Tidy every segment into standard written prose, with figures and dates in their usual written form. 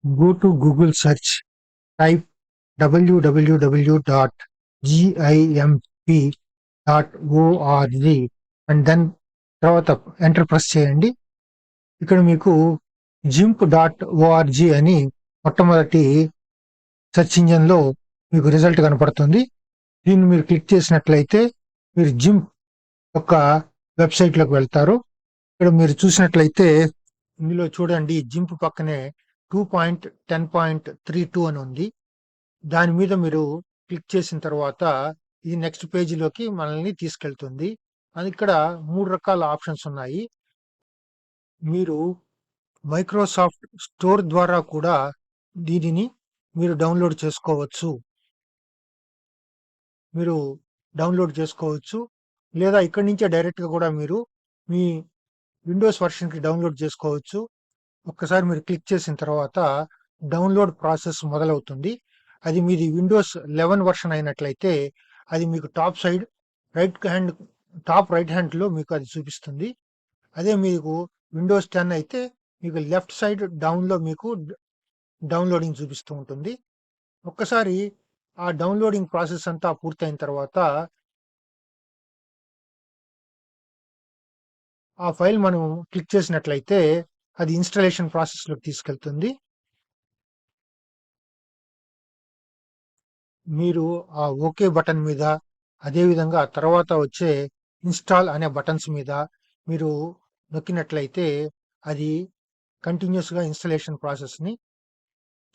Go to Google search, type www.gimp.org and then తర్వాత enter press చేయండి. ఇక్కడ మీకు GIMP.org అని మొట్టమొదటి సెర్చ్ ఇంజిన్లో మీకు రిజల్ట్ కనపడుతుంది. దీన్ని మీరు క్లిక్ చేసినట్లయితే మీరు జింప్ యొక్క వెబ్సైట్లోకి వెళ్తారు. ఇక్కడ మీరు చూసినట్లయితే ఇందులో చూడండి, జింప్ పక్కనే 2.10.32 అని ఉంది. దాని మీద మీరు క్లిక్ చేసిన తర్వాత ఇది నెక్స్ట్ పేజీలోకి మనల్ని తీసుకెళ్తుంది. అది ఇక్కడ 3 రకాల ఆప్షన్స్ ఉన్నాయి. మీరు మైక్రోసాఫ్ట్ స్టోర్ ద్వారా కూడా దీనిని మీరు డౌన్లోడ్ చేసుకోవచ్చు. లేదా ఇక్కడి నుంచే డైరెక్ట్గా కూడా మీరు మీ విండోస్ వర్షన్కి డౌన్లోడ్ చేసుకోవచ్చు. ఒక్కసారి మీరు క్లిక్ చేసిన తర్వాత డౌన్లోడ్ ప్రాసెస్ మొదలవుతుంది. అది మీది విండోస్ 11 వర్షన్ అయినట్లయితే అది మీకు టాప్ రైట్ హ్యాండ్లో మీకు అది చూపిస్తుంది. అదే మీకు విండోస్ 10 అయితే మీకు లెఫ్ట్ సైడ్ డౌన్లో మీకు డౌన్లోడింగ్ చూపిస్తూ ఉంటుంది. ఒక్కసారి ఆ డౌన్లోడింగ్ ప్రాసెస్ అంతా పూర్తయిన తర్వాత ఆ ఫైల్ మనం క్లిక్ చేసినట్లయితే అది ఇన్స్టాలేషన్ ప్రాసెస్లోకి తీసుకెళ్తుంది. మీరు ఆ ఓకే బటన్ మీద, అదేవిధంగా తర్వాత వచ్చే ఇన్స్టాల్ అనే బటన్స్ మీద మీరు నొక్కినట్లయితే అది కంటిన్యూస్గా ఇన్స్టాలేషన్ ప్రాసెస్ని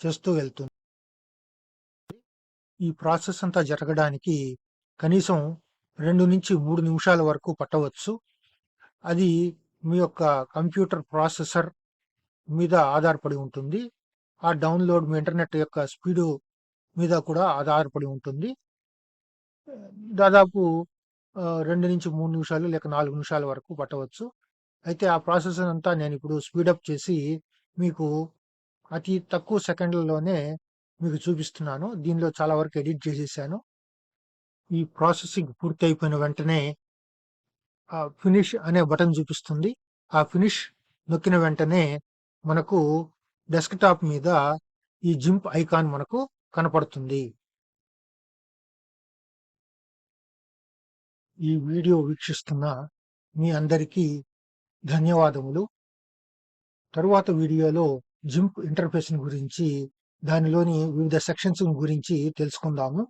చేస్తూ వెళ్తుంది. ఈ ప్రాసెస్ అంతా జరగడానికి కనీసం 2 నుంచి 3 నిమిషాల వరకు పట్టవచ్చు. అది మీ యొక్క కంప్యూటర్ ప్రాసెసర్ మీద ఆధారపడి ఉంటుంది. ఆ డౌన్లోడ్ మీ ఇంటర్నెట్ యొక్క స్పీడు మీద కూడా ఆధారపడి ఉంటుంది. దాదాపు 2 నుంచి 3 నిమిషాలు లేక 4 నిమిషాల వరకు పట్టవచ్చు. అయితే ఆ ప్రాసెస్ అంతా నేను ఇప్పుడు స్పీడప్ చేసి మీకు అతి తక్కువ సెకండ్లలోనే మీకు చూపిస్తున్నాను. దీనిలో చాలా వరకు ఎడిట్ చేసేసాను. ఈ ప్రాసెసింగ్ పూర్తి అయిపోయిన వెంటనే ఫినిష్ అనే బటన్ చూపిస్తుంది. ఆ ఫినిష్ నొక్కిన వెంటనే మనకు డెస్క్టాప్ మీద ఈ జింప్ ఐకాన్ మనకు కనపడుతుంది. ఈ వీడియో వీక్షిస్తున్న మీ అందరికీ ధన్యవాదములు. తరువాత వీడియోలో జింప్ ఇంటర్ఫేస్ గురించి, దానిలోని వివిధ సెక్షన్స్ గురించి తెలుసుకుందాము.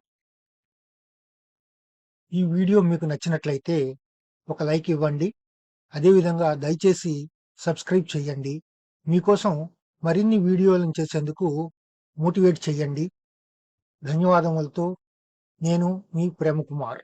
ఈ వీడియో మీకు నచ్చినట్లయితే ఒక లైక్ ఇవ్వండి. అదేవిధంగా దయచేసి సబ్స్క్రైబ్ చేయండి. మీకోసం మరిన్ని వీడియోలను చేసేందుకు మోటివేట్ చేయండి. ధన్యవాదములతో నేను మీ ప్రేమకుమార్.